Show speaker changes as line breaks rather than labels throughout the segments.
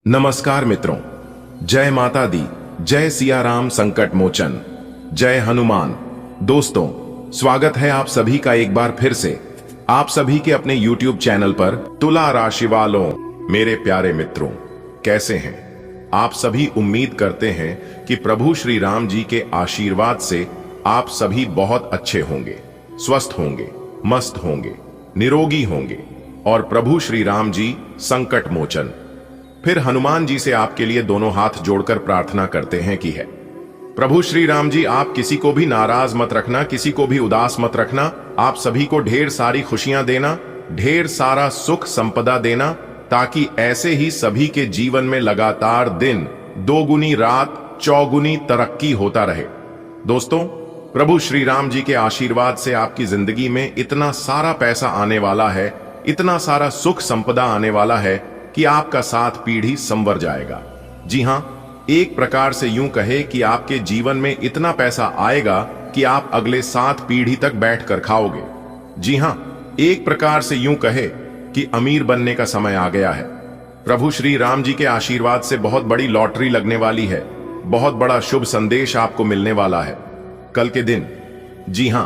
नमस्कार मित्रों, जय माता दी, जय सिया राम संकट मोचन, जय हनुमान। दोस्तों, स्वागत है आप सभी का एक बार फिर से आप सभी के अपने YouTube चैनल पर। तुला राशि वालों, मेरे प्यारे मित्रों, कैसे हैं आप सभी? उम्मीद करते हैं कि प्रभु श्री राम जी के आशीर्वाद से आप सभी बहुत अच्छे होंगे, स्वस्थ होंगे, मस्त होंगे, निरोगी होंगे और प्रभु श्री राम जी संकट मोचन। फिर हनुमान जी से आपके लिए दोनों हाथ जोड़कर प्रार्थना करते हैं कि है प्रभु श्री राम जी, आप किसी को भी नाराज मत रखना, किसी को भी उदास मत रखना। आप सभी को ढेर सारी खुशियां देना, ढेर सारा सुख संपदा देना, ताकि ऐसे ही सभी के जीवन में लगातार दिन दोगुनी, रात चौगुनी तरक्की होता रहे। दोस्तों, प्रभु श्री राम जी के आशीर्वाद से आपकी जिंदगी में इतना सारा पैसा आने वाला है, इतना सारा सुख संपदा आने वाला है कि आपका 7 पीढ़ी संवर जाएगा। जी हां, एक प्रकार से यूं कहे कि आपके जीवन में इतना पैसा आएगा कि आप अगले 7 पीढ़ी तक बैठकर खाओगे। जी हां, एक प्रकार से यूं कहे कि अमीर बनने का समय आ गया है। प्रभु श्री राम जी के आशीर्वाद से बहुत बड़ी लॉटरी लगने वाली है, बहुत बड़ा शुभ संदेश आपको मिलने वाला है कल के दिन। जी हां,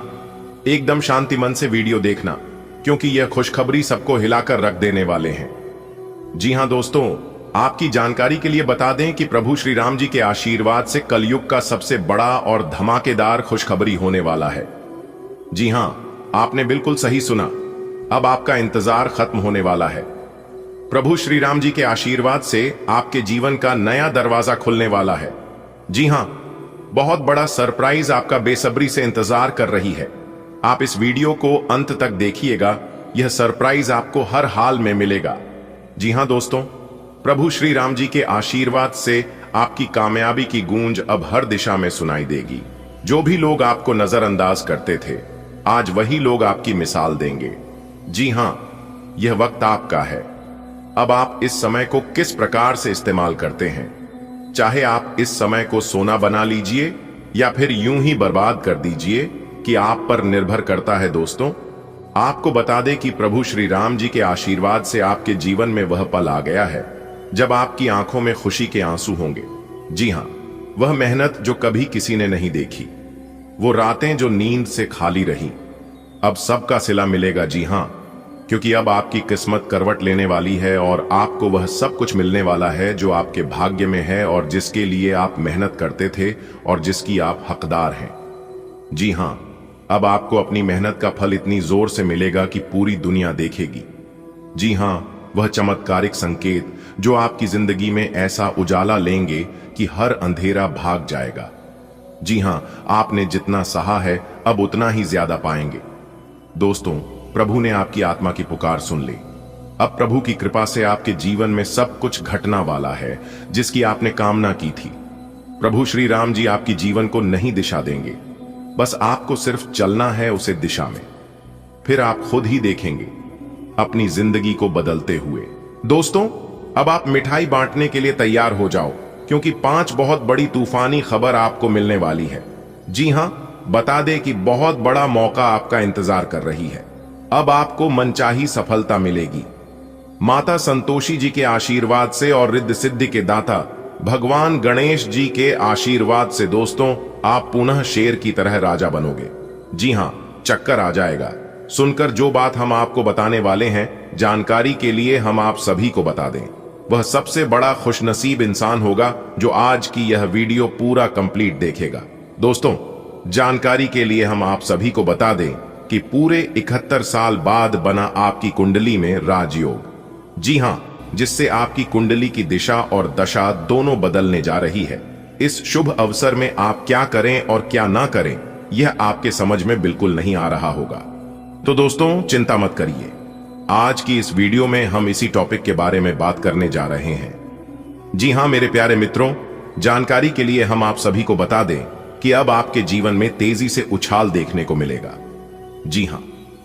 एकदम शांति मन से वीडियो देखना, क्योंकि यह खुशखबरी सबको हिलाकर रख देने वाले हैं। जी हां दोस्तों, आपकी जानकारी के लिए बता दें कि प्रभु श्री राम जी के आशीर्वाद से कलयुग का सबसे बड़ा और धमाकेदार खुशखबरी होने वाला है। जी हां, आपने बिल्कुल सही सुना, अब आपका इंतजार खत्म होने वाला है। प्रभु श्री राम जी के आशीर्वाद से आपके जीवन का नया दरवाजा खुलने वाला है। जी हां, बहुत बड़ा सरप्राइज आपका बेसब्री से इंतजार कर रही है। आप इस वीडियो को अंत तक देखिएगा, यह सरप्राइज आपको हर हाल में मिलेगा। जी हां दोस्तों, प्रभु श्री राम जी के आशीर्वाद से आपकी कामयाबी की गूंज अब हर दिशा में सुनाई देगी। जो भी लोग आपको नजरअंदाज करते थे, आज वही लोग आपकी मिसाल देंगे। जी हां, यह वक्त आपका है। अब आप इस समय को किस प्रकार से इस्तेमाल करते हैं, चाहे आप इस समय को सोना बना लीजिए या फिर यूं ही बर्बाद कर दीजिए, कि आप पर निर्भर करता है। दोस्तों, आपको बता दें कि प्रभु श्री राम जी के आशीर्वाद से आपके जीवन में वह पल आ गया है जब आपकी आंखों में खुशी के आंसू होंगे। जी हां, वह मेहनत जो कभी किसी ने नहीं देखी, वो रातें जो नींद से खाली रहीं, अब सबका सिला मिलेगा। जी हां, क्योंकि अब आपकी किस्मत करवट लेने वाली है और आपको वह सब कुछ मिलने वाला है जो आपके भाग्य में है और जिसके लिए आप मेहनत करते थे और जिसकी आप हकदार हैं। जी हां, अब आपको अपनी मेहनत का फल इतनी जोर से मिलेगा कि पूरी दुनिया देखेगी। जी हां, वह चमत्कारिक संकेत जो आपकी जिंदगी में ऐसा उजाला लेंगे कि हर अंधेरा भाग जाएगा। जी हां, आपने जितना सहा है अब उतना ही ज्यादा पाएंगे। दोस्तों, प्रभु ने आपकी आत्मा की पुकार सुन ली। अब प्रभु की कृपा से आपके जीवन में सब कुछ घटना वाला है जिसकी आपने कामना की थी। प्रभु श्री राम जी आपकी जीवन को नई दिशा देंगे, बस आपको सिर्फ चलना है उसे दिशा में। फिर आप खुद ही देखेंगे अपनी जिंदगी को बदलते हुए। दोस्तों, अब आप मिठाई बांटने के लिए तैयार हो जाओ, क्योंकि 5 बहुत बड़ी तूफानी खबर आपको मिलने वाली है। जी हां, बता दें कि बहुत बड़ा मौका आपका इंतजार कर रही है। अब आपको मनचाही सफलता मिलेगी। माता संतोषी जी के आशीर्वाद से और रिद्धि सिद्धि के दाता भगवान गणेश जी के आशीर्वाद से दोस्तों, आप पुनः शेर की तरह राजा बनोगे। जी हां, चक्कर आ जाएगा सुनकर जो बात हम आपको बताने वाले हैं। जानकारी के लिए हम आप सभी को बता दें, वह सबसे बड़ा खुशनसीब इंसान होगा जो आज की यह वीडियो पूरा कंप्लीट देखेगा। दोस्तों, जानकारी के लिए हम आप सभी को बता दें कि पूरे 71 साल बाद बना आपकी कुंडली में राजयोग। जी हां, जिससे आपकी कुंडली की दिशा और दशा दोनों बदलने जा रही है। इस शुभ अवसर में आप क्या करें और क्या ना करें, यह आपके समझ में बिल्कुल नहीं आ रहा होगा। तो दोस्तों, चिंता मत करिए, आज की इस वीडियो में हम इसी टॉपिक के बारे में बात करने जा रहे हैं। जी हां मेरे प्यारे मित्रों, जानकारी के लिए हम आप सभी को बता दें कि अब आपके जीवन में तेजी से उछाल देखने को मिलेगा। जी हां,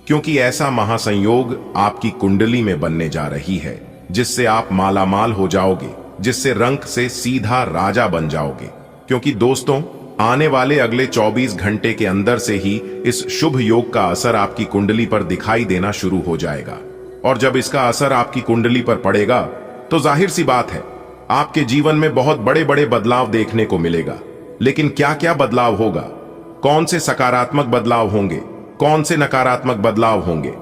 क्योंकि ऐसा महासंयोग आपकी कुंडली में बनने जा रही है जिससे आप मालामाल हो जाओगे, जिससे रंक से सीधा राजा बन जाओगे। क्योंकि दोस्तों, आने वाले अगले 24 घंटे के अंदर से ही इस शुभ योग का असर आपकी कुंडली पर दिखाई देना शुरू हो जाएगा। और जब इसका असर आपकी कुंडली पर पड़ेगा तो जाहिर सी बात है आपके जीवन में बहुत बड़े बड़े बदलाव देखने को मिलेगा। लेकिन क्या क्या बदलाव होगा, कौन से सकारात्मक बदलाव होंगे, कौन से नकारात्मक बदलाव होंगे,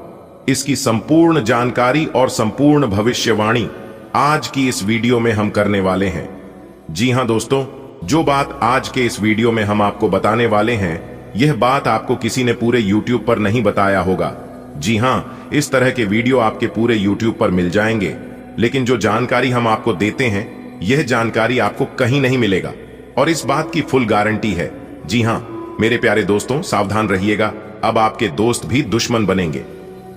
इसकी संपूर्ण जानकारी और संपूर्ण भविष्यवाणी आज की इस वीडियो में हम करने वाले हैं। जी हां दोस्तों, जो बात आज के इस वीडियो में हम आपको बताने वाले हैं, यह बात आपको किसी ने पूरे YouTube पर नहीं बताया होगा। जी हां, इस तरह के वीडियो आपके पूरे YouTube पर मिल जाएंगे, लेकिन जो जानकारी हम आपको देते हैं, यह जानकारी आपको कहीं नहीं मिलेगा और इस बात की फुल गारंटी है। जी हां मेरे प्यारे दोस्तों, सावधान रहिएगा, अब आपके दोस्त भी दुश्मन बनेंगे,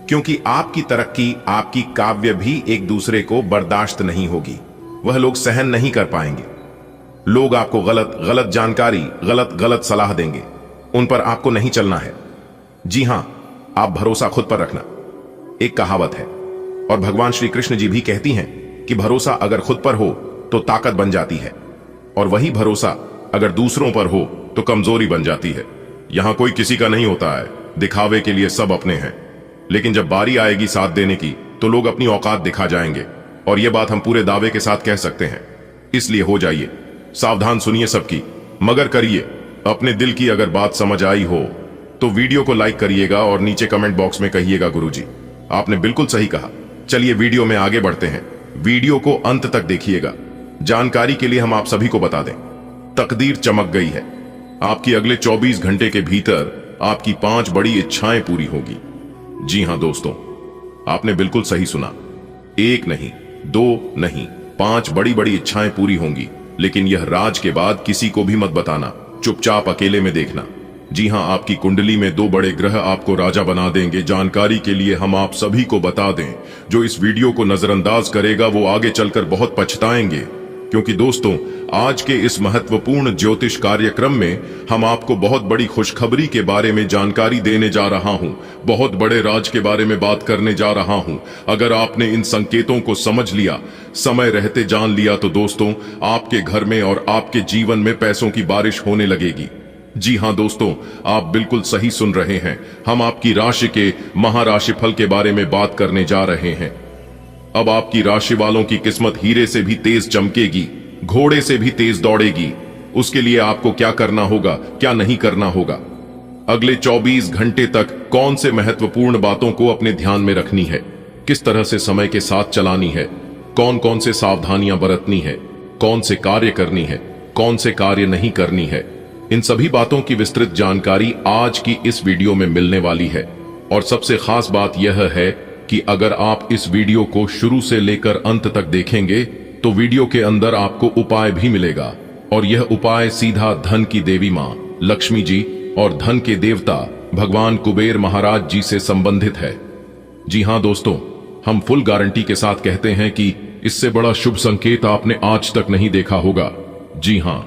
क्योंकि आपकी तरक्की, आपकी काव्य भी एक दूसरे को बर्दाश्त नहीं होगी। वह लोग सहन नहीं कर पाएंगे। लोग आपको गलत गलत जानकारी, गलत गलत सलाह देंगे, उन पर आपको नहीं चलना है। जी हां, आप भरोसा खुद पर रखना। एक कहावत है और भगवान श्री कृष्ण जी भी कहती हैं कि भरोसा अगर खुद पर हो तो ताकत बन जाती है, और वही भरोसा अगर दूसरों पर हो तो कमजोरी बन जाती है। यहां कोई किसी का नहीं होता है, दिखावे के लिए सब अपने हैं, लेकिन जब बारी आएगी साथ देने की तो लोग अपनी औकात दिखा जाएंगे, और यह बात हम पूरे दावे के साथ कह सकते हैं। इसलिए हो जाइए सावधान, सुनिए सबकी, मगर करिए अपने दिल की। अगर बात समझ आई हो तो वीडियो को लाइक करिएगा और नीचे कमेंट बॉक्स में कहिएगा गुरुजी आपने बिल्कुल सही कहा। चलिए वीडियो में आगे बढ़ते हैं। वीडियो को अंत तक देखिएगा। जानकारी के लिए हम आप सभी को बता दें, तकदीर चमक गई है। आपकी अगले 24 घंटे के भीतर आपकी 5 बड़ी इच्छाएं पूरी होगी। जी हां दोस्तों, आपने बिल्कुल सही सुना। 1 नहीं, 2 नहीं, 5 बड़ी बड़ी इच्छाएं पूरी होंगी। लेकिन यह राज के बाद किसी को भी मत बताना, चुपचाप अकेले में देखना। जी हां, आपकी कुंडली में 2 बड़े ग्रह आपको राजा बना देंगे। जानकारी के लिए हम आप सभी को बता दें, जो इस वीडियो को नजरअंदाज करेगा वो आगे चलकर बहुत पछताएंगे, क्योंकि दोस्तों आज के इस महत्वपूर्ण ज्योतिष कार्यक्रम में हम आपको बहुत बड़ी खुशखबरी के बारे में जानकारी देने जा रहा हूं। बहुत बड़े राज के बारे में बात करने जा रहा हूं। अगर आपने इन संकेतों को समझ लिया, समय रहते जान लिया, तो दोस्तों आपके घर में और आपके जीवन में पैसों की बारिश होने लगेगी। जी हां दोस्तों, आप बिल्कुल सही सुन रहे हैं। हम आपकी राशि के महाराशिफल के बारे में बात करने जा रहे हैं। अब आपकी राशि वालों की किस्मत हीरे से भी तेज चमकेगी, घोड़े से भी तेज दौड़ेगी। उसके लिए आपको क्या करना होगा, क्या नहीं करना होगा, अगले 24 घंटे तक कौन से महत्वपूर्ण बातों को अपने ध्यान में रखनी है, किस तरह से समय के साथ चलानी है, कौन कौन से सावधानियां बरतनी है, कौन से कार्य करनी है, कौन से कार्य नहीं करनी है, इन सभी बातों की विस्तृत जानकारी आज की इस वीडियो में मिलने वाली है। और सबसे खास बात यह है कि अगर आप इस वीडियो को शुरू से लेकर अंत तक देखेंगे तो वीडियो के अंदर आपको उपाय भी मिलेगा, और यह उपाय सीधा धन की देवी मां लक्ष्मी जी और धन के देवता भगवान कुबेर महाराज जी से संबंधित है। जी हां दोस्तों, हम फुल गारंटी के साथ कहते हैं कि इससे बड़ा शुभ संकेत आपने आज तक नहीं देखा होगा। जी हां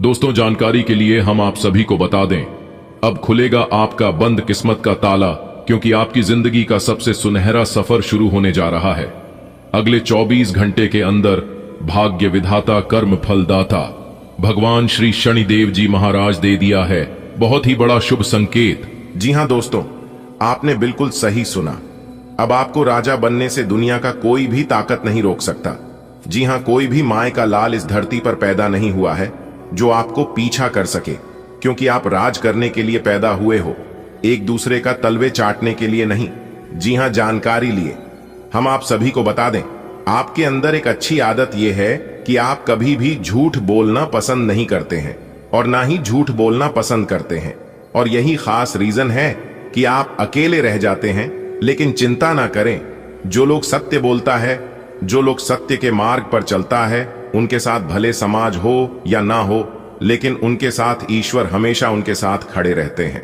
दोस्तों, जानकारी के लिए हम आप सभी को बता दें, अब खुलेगा आपका बंद किस्मत का ताला, क्योंकि आपकी जिंदगी का सबसे सुनहरा सफर शुरू होने जा रहा है। अगले 24 घंटे के अंदर भाग्य विधाता, कर्म फलदाता भगवान श्री शनिदेव जी महाराज दे दिया है बहुत ही बड़ा शुभ संकेत।
जी हां दोस्तों, आपने बिल्कुल सही सुना। अब आपको राजा बनने से दुनिया का कोई भी ताकत नहीं रोक सकता। जी हां, कोई भी माय का लाल इस धरती पर पैदा नहीं हुआ है जो आपको पीछा कर सके, क्योंकि आप राज करने के लिए पैदा हुए हो, एक दूसरे का तलवे चाटने के लिए नहीं। जी हां, जानकारी लिए हम आप सभी को बता दें, आपके अंदर एक अच्छी आदत यह है कि आप कभी भी झूठ बोलना पसंद नहीं करते हैं और ना ही झूठ बोलना पसंद करते हैं, और यही खास रीजन है कि आप अकेले रह जाते हैं। लेकिन चिंता ना करें, जो लोग सत्य बोलता है, जो लोग सत्य के मार्ग पर चलता है, उनके साथ भले समाज हो या ना हो, लेकिन उनके साथ ईश्वर हमेशा उनके साथ खड़े रहते हैं।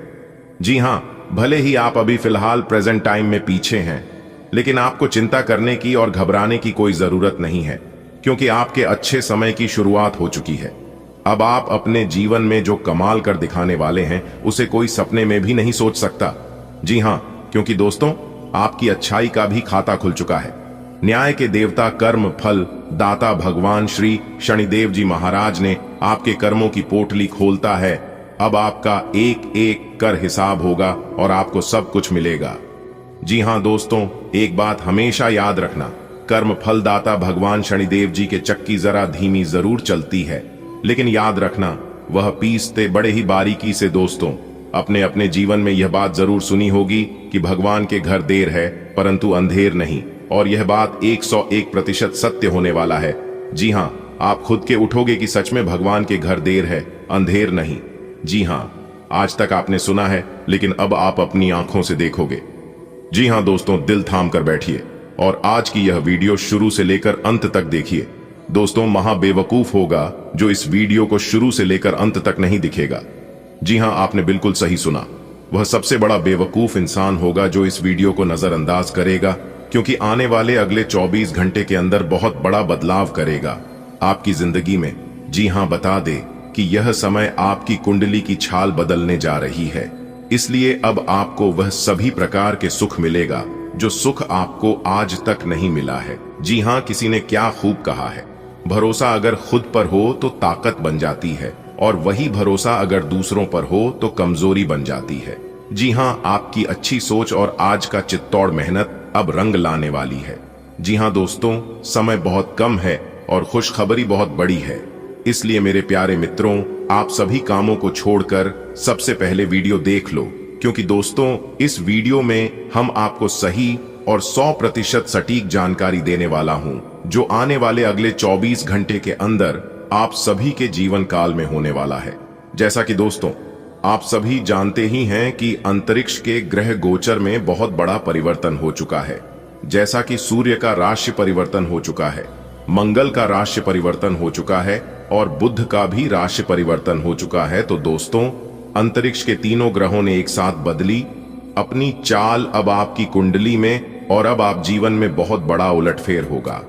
जी हां, भले ही आप अभी फिलहाल प्रेजेंट टाइम में पीछे हैं, लेकिन आपको चिंता करने की और घबराने की कोई जरूरत नहीं है, क्योंकि आपके अच्छे समय की शुरुआत हो चुकी है। अब आप अपने जीवन में जो कमाल कर दिखाने वाले हैं, उसे कोई सपने में भी नहीं सोच सकता। जी हां, क्योंकि दोस्तों आपकी अच्छाई का भी खाता खुल चुका है। न्याय के देवता, कर्म फल दाता भगवान श्री शनिदेव जी महाराज ने आपके कर्मों की पोटली खोलता है। अब आपका एक एक कर हिसाब होगा और आपको सब कुछ मिलेगा। जी हां दोस्तों, एक बात हमेशा याद रखना, कर्म फलदाता भगवान शनिदेव जी के चक्की जरा धीमी जरूर चलती है, लेकिन याद रखना वह पीसते बड़े ही बारीकी से। दोस्तों, अपने अपने जीवन में यह बात जरूर सुनी होगी कि भगवान के घर देर है परंतु अंधेर नहीं, और यह बात 101% सत्य होने वाला है। जी हाँ, आप खुद के उठोगे कि सच में भगवान के घर देर है, अंधेर नहीं। जी हाँ, आज तक आपने सुना है, लेकिन अब आप अपनी आंखों से देखोगे। जी हाँ दोस्तों, दिल थाम कर बैठिए और आज की यह वीडियो शुरू से लेकर अंत तक देखिए। दोस्तों, महाबेवकूफ होगा जो इस वीडियो को शुरू से लेकर अंत तक नहीं दिखेगा। जी हाँ, आपने बिल्कुल सही सुना। वह सबसे बड़ा बेवकूफ इंसान होगा जो इस वीडियो को नजरअंदाज करेगा, क्योंकि आने वाले अगले 24 घंटे के अंदर बहुत बड़ा बदलाव करेगा आपकी जिंदगी में। जी हाँ, बता दे कि यह समय आपकी कुंडली की छाल बदलने जा रही है, इसलिए अब आपको वह सभी प्रकार के सुख मिलेगा जो सुख आपको आज तक नहीं मिला है। जी हाँ, किसी ने क्या खूब कहा है, भरोसा अगर खुद पर हो तो ताकत बन जाती है, और वही भरोसा अगर दूसरों पर हो तो कमजोरी बन जाती है। जी हाँ, आपकी अच्छी सोच और आज का चित्तौड़ मेहनत अब रंग लाने वाली है। जी हाँ दोस्तों, समय बहुत कम है और खुशखबरी बहुत बड़ी है, इसलिए मेरे प्यारे मित्रों, आप सभी कामों को छोड़कर सबसे पहले वीडियो देख लो, क्योंकि दोस्तों इस वीडियो में हम आपको सही और 100% सटीक जानकारी देने वाला हूं, जो आने वाले अगले 24 घंटे के अंदर आप सभी के जीवन काल में होने वाला है। जैसा कि दोस्तों आप सभी जानते ही हैं कि अंतरिक्ष के ग्रह गोचर में बहुत बड़ा परिवर्तन हो चुका है। जैसा कि सूर्य का राशि परिवर्तन हो चुका है, मंगल का राशि परिवर्तन हो चुका है और बुध का भी राशि परिवर्तन हो चुका है, तो दोस्तों अंतरिक्ष के तीनों ग्रहों ने एक साथ बदली अपनी चाल अब आपकी कुंडली में, और अब आप जीवन में बहुत बड़ा उलटफेर होगा।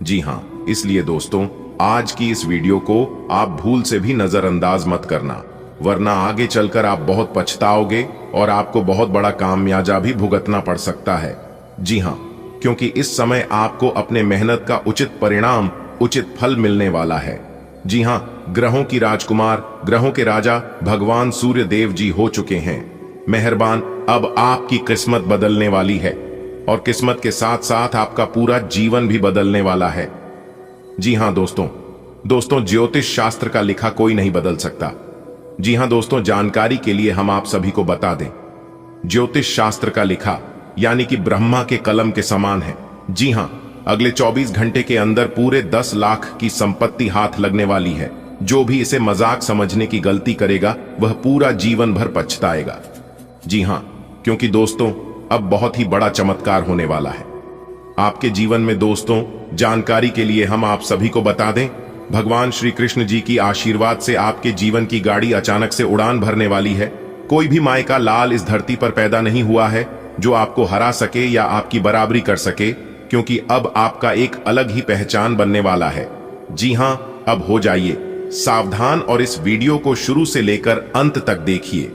जी हाँ, इसलिए दोस्तों आज की इस वीडियो को आप भूल से भी नजरअंदाज मत करना, वरना आगे चलकर आप बहुत पछताओगे और आपको बहुत बड़ा खामियाजा भी भुगतना पड़ सकता है। जी हाँ, क्योंकि इस समय आपको अपने मेहनत का उचित परिणाम, उचित फल मिलने वाला है। जी हाँ, ग्रहों की राजकुमार, ग्रहों के राजा भगवान सूर्य देव जी हो चुके हैं मेहरबान। अब आपकी किस्मत बदलने वाली है, और किस्मत के साथ साथ आपका पूरा जीवन भी बदलने वाला है। जी हाँ दोस्तों ज्योतिष शास्त्र का लिखा कोई नहीं बदल सकता। जी हाँ दोस्तों, जानकारी के लिए हम आप सभी को बता दें, ज्योतिष शास्त्र का लिखा यानी कि ब्रह्मा के कलम के समान है। जी हाँ, अगले 24 घंटे के अंदर पूरे 10 लाख की संपत्ति हाथ लगने वाली है। जो भी इसे मजाक समझने की गलती करेगा वह पूरा जीवन भर पछताएगा। जी हाँ, क्योंकि दोस्तों अब बहुत ही बड़ा चमत्कार होने वाला है आपके जीवन में। दोस्तों जानकारी के लिए हम आप सभी को बता दें, भगवान श्री कृष्ण जी की आशीर्वाद से आपके जीवन की गाड़ी अचानक से उड़ान भरने वाली है। कोई भी माय का लाल इस धरती पर पैदा नहीं हुआ है जो आपको हरा सके या आपकी बराबरी कर सके, क्योंकि अब आपका एक अलग ही पहचान बनने वाला है। जी हां, अब हो जाइए सावधान और इस वीडियो को शुरू से लेकर अंत तक देखिए।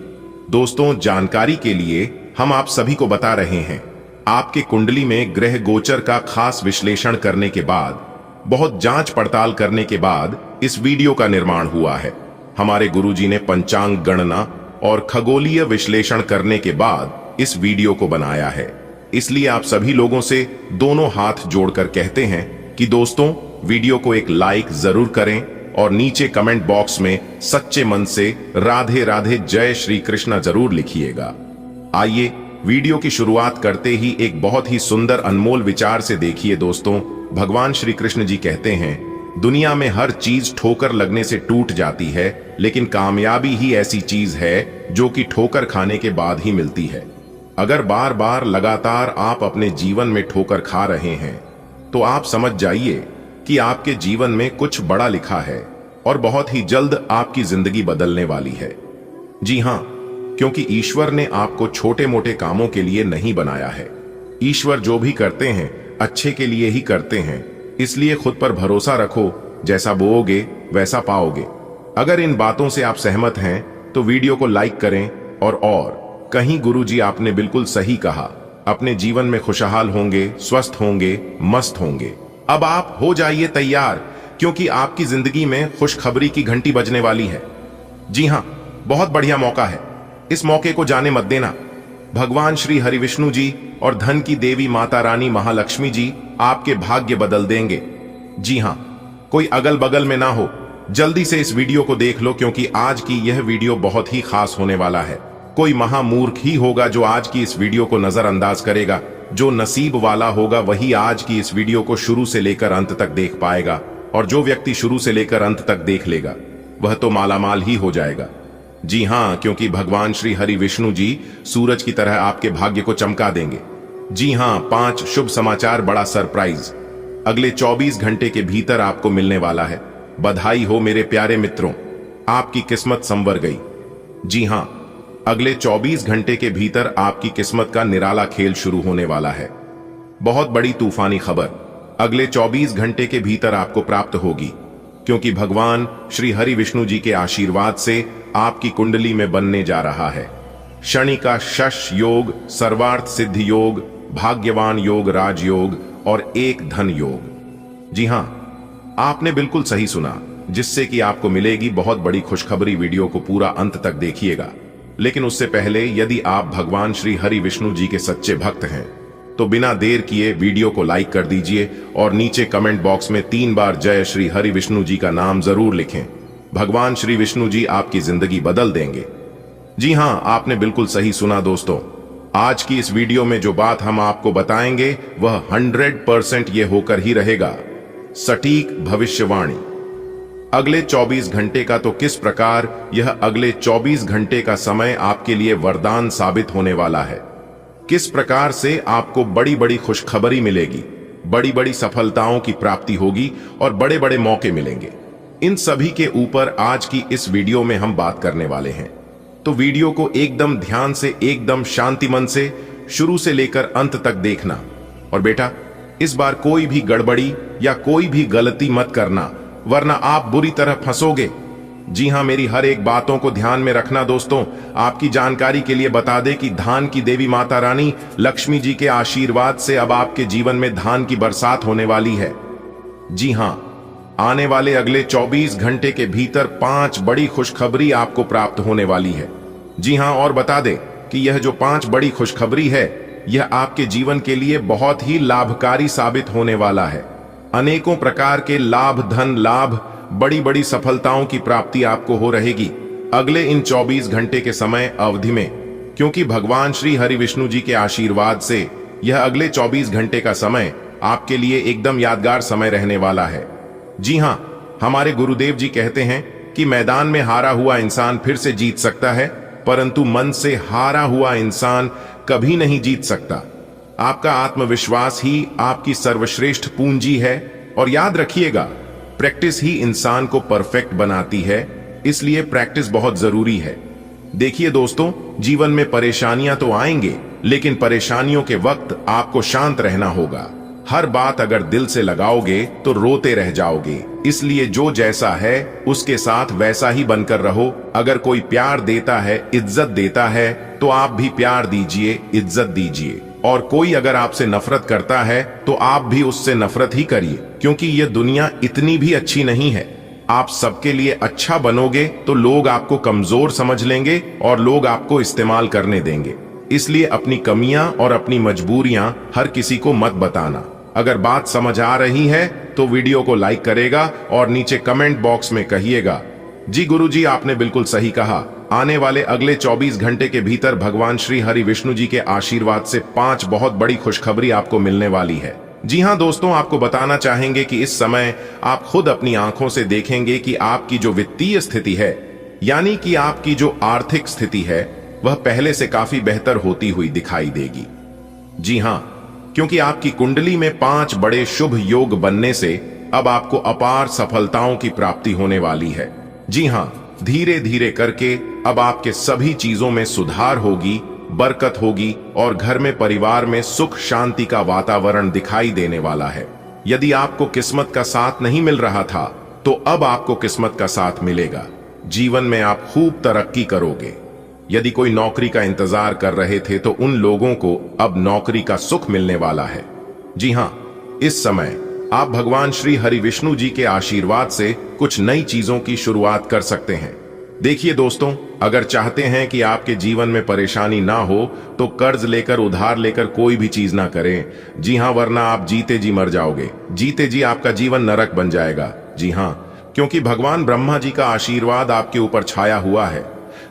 दोस्तों जानकारी के लिए हम आप सभी को बता रहे हैं, आपके कुंडली में ग्रह गोचर का खास विश्लेषण करने के बाद, बहुत जांच पड़ताल करने के बाद इस वीडियो का निर्माण हुआ है। हमारे गुरुजी ने पंचांग गणना और खगोलीय विश्लेषण करने के बाद इस वीडियो को बनाया है। इसलिए आप सभी लोगों से दोनों हाथ जोड़कर कहते हैं कि दोस्तों वीडियो को एक लाइक जरूर करें और नीचे कमेंट बॉक्स में सच्चे मन से राधे राधे जय श्री कृष्णा जरूर लिखिएगा। आइए वीडियो की शुरुआत करते ही एक बहुत ही सुंदर अनमोल विचार से देखिए। दोस्तों भगवान श्री कृष्ण जी कहते हैं, दुनिया में हर चीज ठोकर लगने से टूट जाती है, लेकिन कामयाबी ही ऐसी चीज है जो कि ठोकर खाने के बाद ही मिलती है। अगर बार बार लगातार आप अपने जीवन में ठोकर खा रहे हैं तो आप समझ जाइए कि आपके जीवन में कुछ बड़ा लिखा है और बहुत ही जल्द आपकी जिंदगी बदलने वाली है। जी हां, क्योंकि ईश्वर ने आपको छोटे मोटे कामों के लिए नहीं बनाया है। ईश्वर जो भी करते हैं अच्छे के लिए ही करते हैं, इसलिए खुद पर भरोसा रखो, जैसा बोओगे वैसा पाओगे। अगर इन बातों से आप सहमत हैं तो वीडियो को लाइक करें। और कहीं गुरुजी आपने बिल्कुल सही कहा, अपने जीवन में खुशहाल होंगे, स्वस्थ होंगे, मस्त होंगे। अब आप हो जाइए तैयार, क्योंकि आपकी जिंदगी में खुशखबरी की घंटी बजने वाली है। जी हां, बहुत बढ़िया मौका है, इस मौके को जाने मत देना। भगवान श्री हरि विष्णु जी और धन की देवी माता रानी महालक्ष्मी जी आपके भाग्य बदल देंगे। जी हां, कोई अगल बगल में ना हो, जल्दी से इस वीडियो को देख लो, क्योंकि आज की यह वीडियो बहुत ही खास होने वाला है। कोई महामूर्ख ही होगा जो आज की इस वीडियो को नजरअंदाज करेगा। जो नसीब वाला होगा वही आज की इस वीडियो को शुरू से लेकर अंत तक देख पाएगा, और जो व्यक्ति शुरू से लेकर अंत तक देख लेगा वह तो मालामाल ही हो जाएगा। जी हां, क्योंकि भगवान श्री हरि विष्णु जी सूरज की तरह आपके भाग्य को चमका देंगे। जी हां, 5 शुभ समाचार, बड़ा सरप्राइज अगले 24 घंटे के भीतर आपको मिलने वाला है। बधाई हो मेरे प्यारे मित्रों, आपकी किस्मत संवर गई। जी हां, अगले 24 घंटे के भीतर आपकी किस्मत का निराला खेल शुरू होने वाला है। बहुत बड़ी तूफानी खबर अगले 24 घंटे के भीतर आपको प्राप्त होगी, क्योंकि भगवान श्री हरि विष्णु जी के आशीर्वाद से आपकी कुंडली में बनने जा रहा है शनि का शश योग, सर्वार्थ सिद्धि योग, भाग्यवान योग, राजयोग और एक धन योग। जी हां, आपने बिल्कुल सही सुना, जिससे कि आपको मिलेगी बहुत बड़ी खुशखबरी। वीडियो को पूरा अंत तक देखिएगा, लेकिन उससे पहले यदि आप भगवान श्री हरि विष्णु जी के सच्चे भक्त हैं तो बिना देर किए वीडियो को लाइक कर दीजिए और नीचे कमेंट बॉक्स में 3 बार जय श्री हरि विष्णु जी का नाम जरूर लिखें। भगवान श्री विष्णु जी आपकी जिंदगी बदल देंगे। जी हां, आपने बिल्कुल सही सुना दोस्तों। आज की इस वीडियो में जो बात हम आपको बताएंगे वह 100% ये होकर ही रहेगा सटीक भविष्यवाणी। अगले 24 घंटे का तो किस प्रकार यह अगले 24 घंटे का समय आपके लिए वरदान साबित होने वाला है। किस प्रकार से आपको बड़ी बड़ी खुशखबरी मिलेगी, बड़ी बड़ी सफलताओं की प्राप्ति होगी और बड़े बड़े मौके मिलेंगे। इन सभी के ऊपर आज की इस वीडियो में हम बात करने वाले हैं। तो वीडियो को एकदम ध्यान से, एकदम शांति मन से शुरू से लेकर अंत तक देखना। और बेटा, इस बार कोई भी गड़बड़ी या कोई भी गलती मत करना, वरना आप बुरी तरह फंसोगे। जी हां, मेरी हर एक बातों को ध्यान में रखना दोस्तों। आपकी जानकारी के लिए बता दें कि धान की देवी माता रानी लक्ष्मी जी के आशीर्वाद से अब आपके जीवन में धान की बरसात होने वाली है। जी हां, आने वाले अगले 24 घंटे के भीतर 5 बड़ी खुशखबरी आपको प्राप्त होने वाली है। जी हां, और बता दें कि यह जो 5 बड़ी खुशखबरी है यह आपके जीवन के लिए बहुत ही लाभकारी साबित होने वाला है। अनेकों प्रकार के लाभ, धन लाभ, बड़ी बड़ी सफलताओं की प्राप्ति आपको हो रहेगी अगले इन 24 घंटे के समय अवधि में, क्योंकि भगवान श्री हरि विष्णु जी के आशीर्वाद से यह अगले 24 घंटे का समय आपके लिए एकदम यादगार समय रहने वाला है। जी हां, हमारे गुरुदेव जी कहते हैं कि मैदान में हारा हुआ इंसान फिर से जीत सकता है, परंतु मन से हारा हुआ इंसान कभी नहीं जीत सकता। आपका आत्मविश्वास ही आपकी सर्वश्रेष्ठ पूंजी है। और याद रखिएगा, प्रैक्टिस ही इंसान को परफेक्ट बनाती है, इसलिए प्रैक्टिस बहुत जरूरी है। देखिए दोस्तों, जीवन में परेशानियां तो आएंगे, लेकिन परेशानियों के वक्त आपको शांत रहना होगा। हर बात अगर दिल से लगाओगे तो रोते रह जाओगे। इसलिए जो जैसा है उसके साथ वैसा ही बनकर रहो। अगर कोई प्यार देता है, इज्जत देता है, तो आप भी प्यार दीजिए, इज्जत दीजिए। और कोई अगर आपसे नफरत करता है तो आप भी उससे नफरत ही करिए, क्योंकि यह दुनिया इतनी भी अच्छी नहीं है। आप सबके लिए अच्छा बनोगे तो लोग आपको कमजोर समझ लेंगे और लोग आपको इस्तेमाल करने देंगे। इसलिए अपनी कमियां और अपनी मजबूरियां हर किसी को मत बताना। अगर बात समझ आ रही है तो वीडियो को लाइक करेगा और नीचे कमेंट बॉक्स में कहिएगा, जी गुरुजी, आपने बिल्कुल सही कहा। आने वाले अगले 24 घंटे के भीतर भगवान श्री हरि विष्णु जी के आशीर्वाद से 5 बहुत बड़ी खुशखबरी आपको मिलने वाली है। जी हां दोस्तों, आपको बताना चाहेंगे कि इस समय आप खुद अपनी आंखों से देखेंगे कि आपकी जो वित्तीय स्थिति है, यानी कि आपकी जो आर्थिक स्थिति है, वह पहले से काफी बेहतर होती हुई दिखाई देगी। जी हां, क्योंकि आपकी कुंडली में 5 बड़े शुभ योग बनने से अब आपको अपार सफलताओं की प्राप्ति होने वाली है। जी हां, धीरे धीरे करके अब आपके सभी चीजों में सुधार होगी, बरकत होगी और घर में, परिवार में सुख शांति का वातावरण दिखाई देने वाला है। यदि आपको किस्मत का साथ नहीं मिल रहा था तो अब आपको किस्मत का साथ मिलेगा। जीवन में आप खूब तरक्की करोगे। यदि कोई नौकरी का इंतजार कर रहे थे तो उन लोगों को अब नौकरी का सुख मिलने वाला है। जी हां, इस समय आप भगवान श्री हरि विष्णु जी के आशीर्वाद से कुछ नई चीजों की शुरुआत कर सकते हैं। देखिए दोस्तों, अगर चाहते हैं कि आपके जीवन में परेशानी ना हो तो कर्ज लेकर उधार लेकर कोई भी चीज ना करें। जी हां, वरना आप जीते जी मर जाओगे, जीते जी आपका जीवन नरक बन जाएगा। जी हां, क्योंकि भगवान ब्रह्मा जी का आशीर्वाद आपके ऊपर छाया हुआ है,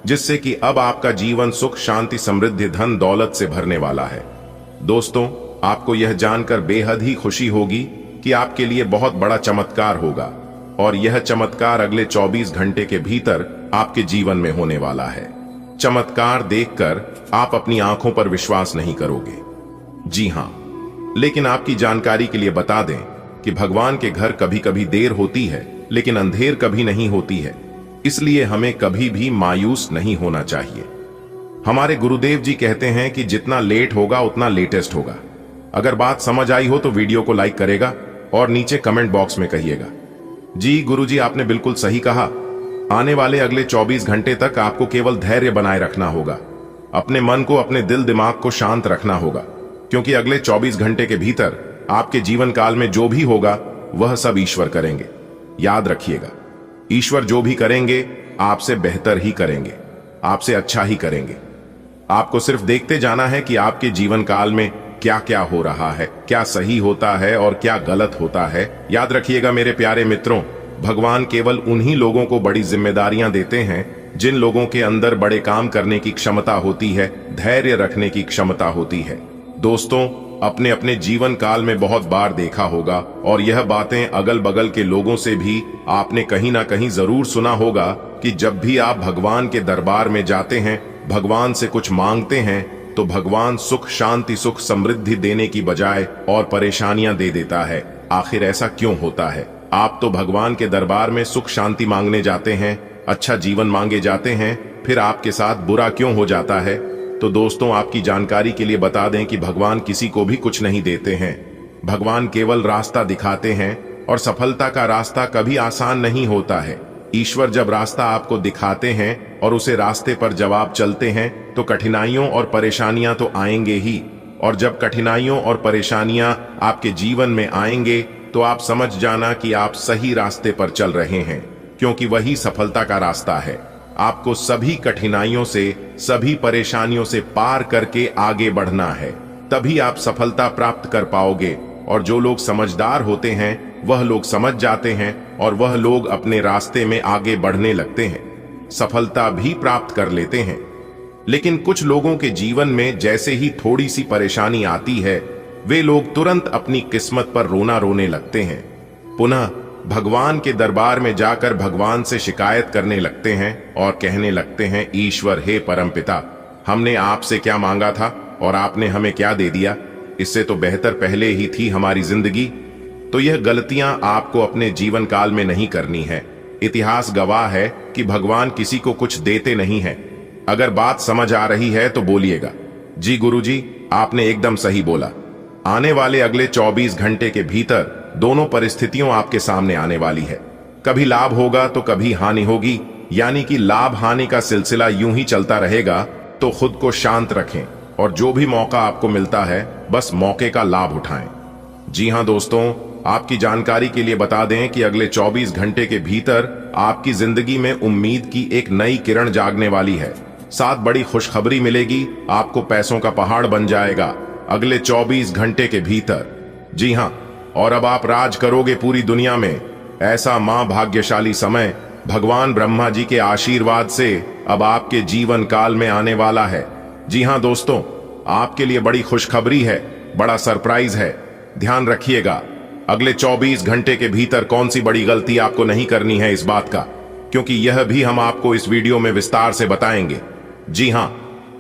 जिससे कि अब आपका जीवन सुख शांति समृद्धि धन दौलत से भरने वाला है। दोस्तों, आपको यह जानकर बेहद ही खुशी होगी कि आपके लिए बहुत बड़ा चमत्कार होगा, और यह चमत्कार अगले 24 घंटे के भीतर आपके जीवन में होने वाला है। चमत्कार देखकर आप अपनी आंखों पर विश्वास नहीं करोगे। जी हां, लेकिन आपकी जानकारी के लिए बता दें कि भगवान के घर कभी कभी देर होती है, लेकिन अंधेर कभी नहीं होती है। इसलिए हमें कभी भी मायूस नहीं होना चाहिए। हमारे गुरुदेव जी कहते हैं कि जितना लेट होगा उतना लेटेस्ट होगा। अगर बात समझ आई हो तो वीडियो को लाइक करेगा और नीचे कमेंट बॉक्स में कहिएगा। जी गुरुजी, आपने बिल्कुल सही कहा। आने वाले अगले 24 घंटे तक आपको केवल धैर्य बनाए रखना होगा। अपने मन को, अपने दिल दिमाग को शांत रखना होगा, क्योंकि अगले 24 घंटे के भीतर आपके जीवन काल में जो भी होगा वह सब ईश्वर करेंगे। याद रखिएगा, ईश्वर जो भी करेंगे आपसे बेहतर ही करेंगे, आपसे अच्छा ही करेंगे। आपको सिर्फ देखते जाना है कि आपके जीवन काल में क्या क्या हो रहा है, क्या सही होता है और क्या गलत होता है। याद रखिएगा मेरे प्यारे मित्रों, भगवान केवल उन्हीं लोगों को बड़ी जिम्मेदारियां देते हैं जिन लोगों के अंदर बड़े काम करने की क्षमता होती है, धैर्य रखने की क्षमता होती है। दोस्तों, अपने अपने जीवन काल में बहुत बार देखा होगा, और यह बातें अगल बगल के लोगों से भी आपने कहीं ना कहीं जरूर सुना होगा कि जब भी आप भगवान के दरबार में जाते हैं, भगवान से कुछ मांगते हैं, तो भगवान सुख शांति सुख समृद्धि देने की बजाय और परेशानियां दे देता है। आखिर ऐसा क्यों होता है? आप तो भगवान के दरबार में सुख शांति मांगने जाते हैं, अच्छा जीवन मांगे जाते हैं, फिर आपके साथ बुरा क्यों हो जाता है? तो दोस्तों, आपकी जानकारी के लिए बता दें कि भगवान किसी को भी कुछ नहीं देते हैं। भगवान केवल रास्ता दिखाते हैं, और सफलता का रास्ता कभी आसान नहीं होता है। ईश्वर जब रास्ता आपको दिखाते हैं और उसे रास्ते पर जब आप चलते हैं तो कठिनाइयों और परेशानियां तो आएंगे ही, और जब कठिनाइयों और परेशानियां आपके जीवन में आएंगे तो आप समझ जाना कि आप सही रास्ते पर चल रहे हैं, क्योंकि वही सफलता का रास्ता है। आपको सभी कठिनाइयों से, सभी परेशानियों से पार करके आगे बढ़ना है, तभी आप सफलता प्राप्त कर पाओगे। और जो लोग समझदार होते हैं वह लोग समझ जाते हैं, और वह लोग अपने रास्ते में आगे बढ़ने लगते हैं, सफलता भी प्राप्त कर लेते हैं। लेकिन कुछ लोगों के जीवन में जैसे ही थोड़ी सी परेशानी आती है, वे लोग तुरंत अपनी किस्मत पर रोने लगते हैं, पुनः भगवान के दरबार में जाकर भगवान से शिकायत करने लगते हैं और कहने लगते हैं, ईश्वर हे परमपिता, हमने आपसे क्या मांगा था और आपने हमें क्या दे दिया? इससे तो बेहतर पहले ही थी हमारी जिंदगी। तो यह गलतियां आपको अपने जीवन काल में नहीं करनी है। इतिहास गवाह है कि भगवान किसी को कुछ देते नहीं है। अगर बात समझ आ रही है तो बोलिएगा, जी गुरुजी, आपने एकदम सही बोला। आने वाले अगले 24 घंटे के भीतर दोनों परिस्थितियों आपके सामने आने वाली है। कभी लाभ होगा तो कभी हानि होगी, यानी कि लाभ हानि का सिलसिला यूं ही चलता रहेगा। तो खुद को शांत रखें और जो भी मौका आपको मिलता है बस मौके का लाभ उठाएं। जी हां दोस्तों, आपकी जानकारी के लिए बता दें कि अगले 24 घंटे के भीतर आपकी जिंदगी में उम्मीद की एक नई किरण जागने वाली है। साथ बड़ी खुशखबरी मिलेगी, आपको पैसों का पहाड़ बन जाएगा अगले 24 घंटे के भीतर। जी हां, और अब आप राज करोगे पूरी दुनिया में। ऐसा महाभाग्यशाली समय भगवान ब्रह्मा जी के आशीर्वाद से अब आपके जीवन काल में आने वाला है। जी हां दोस्तों, आपके लिए बड़ी खुशखबरी है, बड़ा सरप्राइज है। ध्यान रखिएगा, अगले 24 घंटे के भीतर कौन सी बड़ी गलती आपको नहीं करनी है इस बात का, क्योंकि यह भी हम आपको इस वीडियो में विस्तार से बताएंगे। जी हां,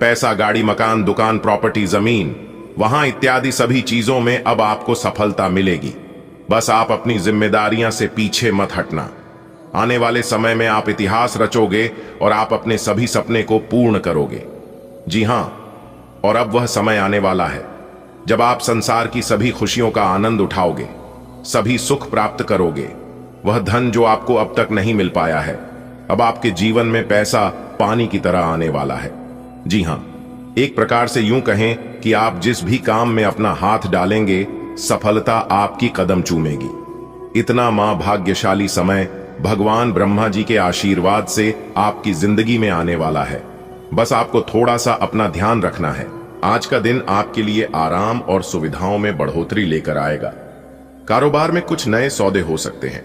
पैसा, गाड़ी, मकान, दुकान, प्रॉपर्टी, जमीन, वहां इत्यादि सभी चीजों में अब आपको सफलता मिलेगी। बस आप अपनी जिम्मेदारियां से पीछे मत हटना। आने वाले समय में आप इतिहास रचोगे और आप अपने सभी सपने को पूर्ण करोगे। जी हां, और अब वह समय आने वाला है जब आप संसार की सभी खुशियों का आनंद उठाओगे, सभी सुख प्राप्त करोगे। वह धन जो आपको अब तक नहीं मिल पाया है, अब आपके जीवन में पैसा पानी की तरह आने वाला है। जी हां, एक प्रकार से यूं कहें कि आप जिस भी काम में अपना हाथ डालेंगे, सफलता आपकी कदम चूमेगी। इतना मां भाग्यशाली समय भगवान ब्रह्मा जी के आशीर्वाद से आपकी जिंदगी में आने वाला है। बस आपको थोड़ा सा अपना ध्यान रखना है। आज का दिन आपके लिए आराम और सुविधाओं में बढ़ोतरी लेकर आएगा। कारोबार में कुछ नए सौदे हो सकते हैं।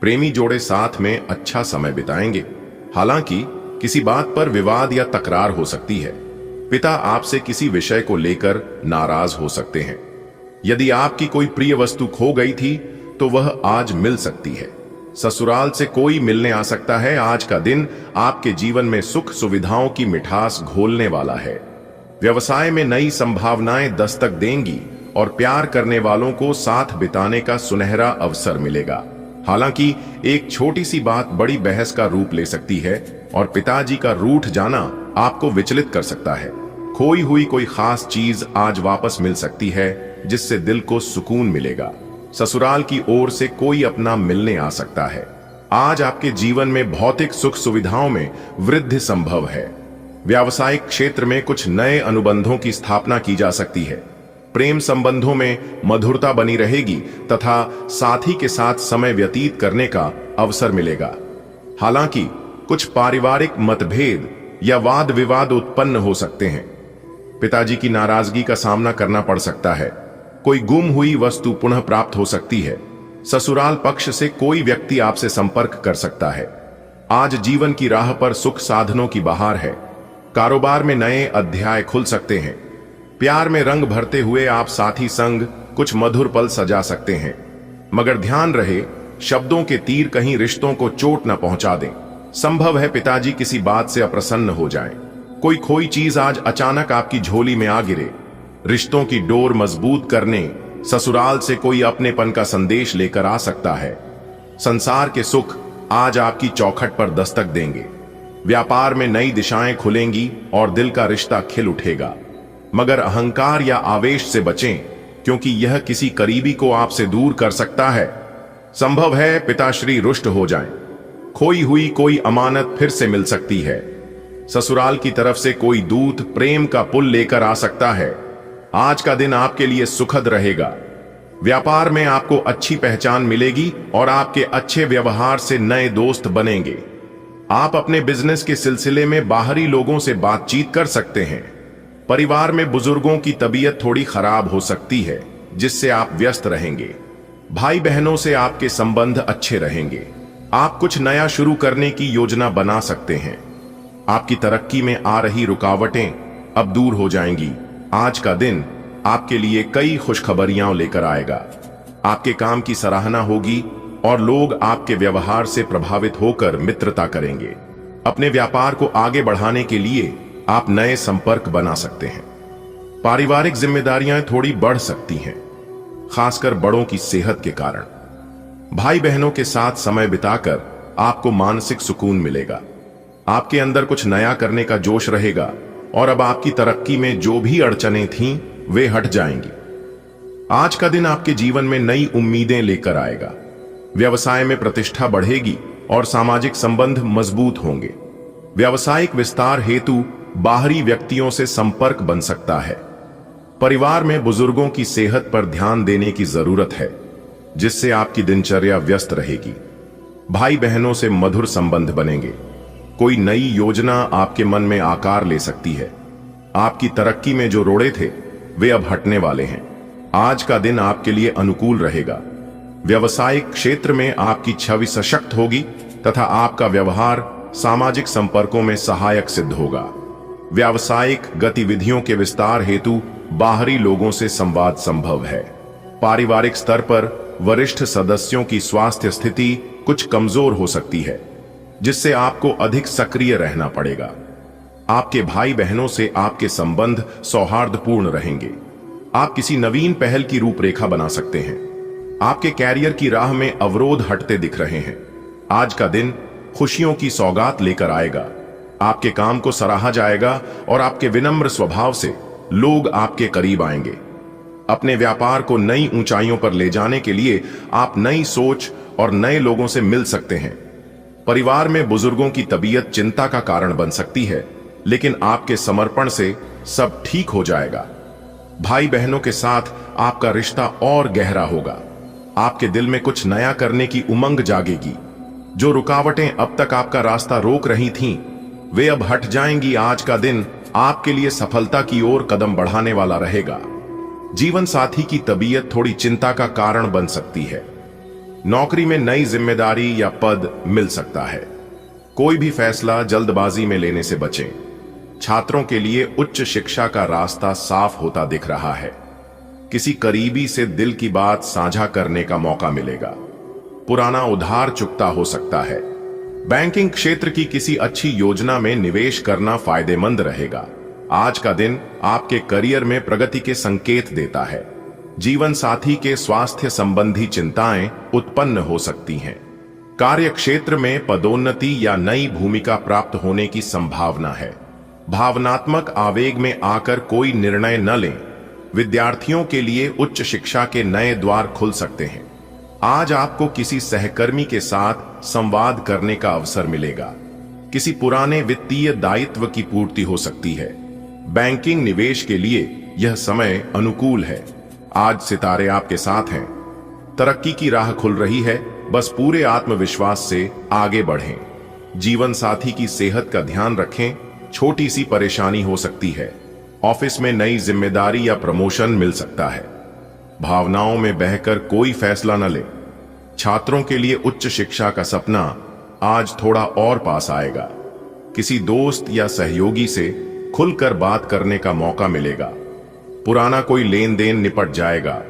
प्रेमी जोड़े साथ में अच्छा समय बिताएंगे। हालांकि किसी बात पर विवाद या तकरार हो सकती है। पिता आपसे किसी विषय को लेकर नाराज हो सकते हैं। यदि आपकी कोई प्रिय वस्तु खो गई थी तो वह आज मिल सकती है। ससुराल से कोई मिलने आ सकता है। आज का दिन आपके जीवन में सुख सुविधाओं की मिठास घोलने वाला है। व्यवसाय में नई संभावनाएं दस्तक देंगी और प्यार करने वालों को साथ बिताने का सुनहरा अवसर मिलेगा। हालांकि एक छोटी सी बात बड़ी बहस का रूप ले सकती है और पिताजी का रूठ जाना आपको विचलित कर सकता है। खोई हुई कोई खास चीज आज वापस मिल सकती है जिससे दिल को सुकून मिलेगा। ससुराल की ओर से कोई अपना मिलने आ सकता है। आज आपके जीवन में भौतिक सुख सुविधाओं में वृद्धि संभव है। व्यावसायिक क्षेत्र में कुछ नए अनुबंधों की स्थापना की जा सकती है। प्रेम संबंधों में मधुरता बनी रहेगी तथा साथी के साथ समय व्यतीत करने का अवसर मिलेगा। हालांकि कुछ पारिवारिक मतभेद या वाद विवाद उत्पन्न हो सकते हैं। पिताजी की नाराजगी का सामना करना पड़ सकता है। कोई गुम हुई वस्तु पुनः प्राप्त हो सकती है। ससुराल पक्ष से कोई व्यक्ति आपसे संपर्क कर सकता है। आज जीवन की राह पर सुख साधनों की बहार है। कारोबार में नए अध्याय खुल सकते हैं। प्यार में रंग भरते हुए आप साथी संग कुछ मधुर पल सजा सकते हैं। मगर ध्यान रहे, शब्दों के तीर कहीं रिश्तों को चोट न पहुंचा दें। संभव है पिताजी किसी बात से अप्रसन्न हो जाएं। कोई खोई चीज आज अचानक आपकी झोली में आ गिरे। रिश्तों की डोर मजबूत करने ससुराल से कोई अपनेपन का संदेश लेकर आ सकता है। संसार के सुख आज आपकी चौखट पर दस्तक देंगे। व्यापार में नई दिशाएं खुलेंगी और दिल का रिश्ता खिल उठेगा। मगर अहंकार या आवेश से बचें, क्योंकि यह किसी करीबी को आपसे दूर कर सकता है। संभव है पिताश्री रुष्ट हो जाएं। खोई हुई कोई अमानत फिर से मिल सकती है। ससुराल की तरफ से कोई दूत प्रेम का पुल लेकर आ सकता है। आज का दिन आपके लिए सुखद रहेगा। व्यापार में आपको अच्छी पहचान मिलेगी और आपके अच्छे व्यवहार से नए दोस्त बनेंगे। आप अपने बिजनेस के सिलसिले में बाहरी लोगों से बातचीत कर सकते हैं। परिवार में बुजुर्गों की तबीयत थोड़ी खराब हो सकती है, जिससे आप व्यस्त रहेंगे। भाई बहनों से आपके संबंध अच्छे रहेंगे। आप कुछ नया शुरू करने की योजना बना सकते हैं। आपकी तरक्की में आ रही रुकावटें अब दूर हो जाएंगी। आज का दिन आपके लिए कई खुशखबरियां लेकर आएगा। आपके काम की सराहना होगी और लोग आपके व्यवहार से प्रभावित होकर मित्रता करेंगे। अपने व्यापार को आगे बढ़ाने के लिए आप नए संपर्क बना सकते हैं। पारिवारिक जिम्मेदारियां थोड़ी बढ़ सकती हैं, खासकर बड़ों की सेहत के कारण। भाई बहनों के साथ समय बिताकर आपको मानसिक सुकून मिलेगा। आपके अंदर कुछ नया करने का जोश रहेगा और अब आपकी तरक्की में जो भी अड़चनें थीं, वे हट जाएंगी। आज का दिन आपके जीवन में नई उम्मीदें लेकर आएगा। व्यवसाय में प्रतिष्ठा बढ़ेगी और सामाजिक संबंध मजबूत होंगे। व्यावसायिक विस्तार हेतु बाहरी व्यक्तियों से संपर्क बन सकता है। परिवार में बुजुर्गों की सेहत पर ध्यान देने की जरूरत है, जिससे आपकी दिनचर्या व्यस्त रहेगी। भाई बहनों से मधुर संबंध बनेंगे। कोई नई योजना आपके मन में आकार ले सकती है। आपकी तरक्की में जो रोड़े थे, वे अब हटने वाले हैं। आज का दिन आपके लिए अनुकूल रहेगा। व्यवसायिक क्षेत्र में आपकी छवि सशक्त होगी तथा आपका व्यवहार सामाजिक संपर्कों में सहायक सिद्ध होगा। व्यावसायिक गतिविधियों के विस्तार हेतु बाहरी लोगों से संवाद संभव है। पारिवारिक स्तर पर वरिष्ठ सदस्यों की स्वास्थ्य स्थिति कुछ कमजोर हो सकती है, जिससे आपको अधिक सक्रिय रहना पड़ेगा। आपके भाई बहनों से आपके संबंध सौहार्दपूर्ण रहेंगे। आप किसी नवीन पहल की रूपरेखा बना सकते हैं। आपके कैरियर की राह में अवरोध हटते दिख रहे हैं। आज का दिन खुशियों की सौगात लेकर आएगा। आपके काम को सराहा जाएगा और आपके विनम्र स्वभाव से लोग आपके करीब आएंगे। अपने व्यापार को नई ऊंचाइयों पर ले जाने के लिए आप नई सोच और नए लोगों से मिल सकते हैं। परिवार में बुजुर्गों की तबीयत चिंता का कारण बन सकती है, लेकिन आपके समर्पण से सब ठीक हो जाएगा। भाई बहनों के साथ आपका रिश्ता और गहरा होगा। आपके दिल में कुछ नया करने की उमंग जागेगी। जो रुकावटें अब तक आपका रास्ता रोक रही थीं, वे अब हट जाएंगी। आज का दिन आपके लिए सफलता की ओर कदम बढ़ाने वाला रहेगा। जीवन साथी की तबीयत थोड़ी चिंता का कारण बन सकती है। नौकरी में नई जिम्मेदारी या पद मिल सकता है। कोई भी फैसला जल्दबाजी में लेने से बचें। छात्रों के लिए उच्च शिक्षा का रास्ता साफ होता दिख रहा है। किसी करीबी से दिल की बात साझा करने का मौका मिलेगा। पुराना उधार चुकता हो सकता है। बैंकिंग क्षेत्र की किसी अच्छी योजना में निवेश करना फायदेमंद रहेगा। आज का दिन आपके करियर में प्रगति के संकेत देता है। जीवन साथी के स्वास्थ्य संबंधी चिंताएं उत्पन्न हो सकती हैं। कार्य क्षेत्र में पदोन्नति या नई भूमिका प्राप्त होने की संभावना है। भावनात्मक आवेग में आकर कोई निर्णय न लें। विद्यार्थियों के लिए उच्च शिक्षा के नए द्वार खुल सकते हैं। आज आपको किसी सहकर्मी के साथ संवाद करने का अवसर मिलेगा। किसी पुराने वित्तीय दायित्व की पूर्ति हो सकती है। बैंकिंग निवेश के लिए यह समय अनुकूल है। आज सितारे आपके साथ हैं। तरक्की की राह खुल रही है। बस पूरे आत्मविश्वास से आगे बढ़ें। जीवन साथी की सेहत का ध्यान रखें। छोटी सी परेशानी हो सकती है। ऑफिस में नई जिम्मेदारी या प्रमोशन मिल सकता है। भावनाओं में बहकर कोई फैसला न लें। छात्रों के लिए उच्च शिक्षा का सपना आज थोड़ा और पास आएगा। किसी दोस्त या सहयोगी से खुलकर बात करने का मौका मिलेगा। पुराना कोई लेन देन निपट जाएगा।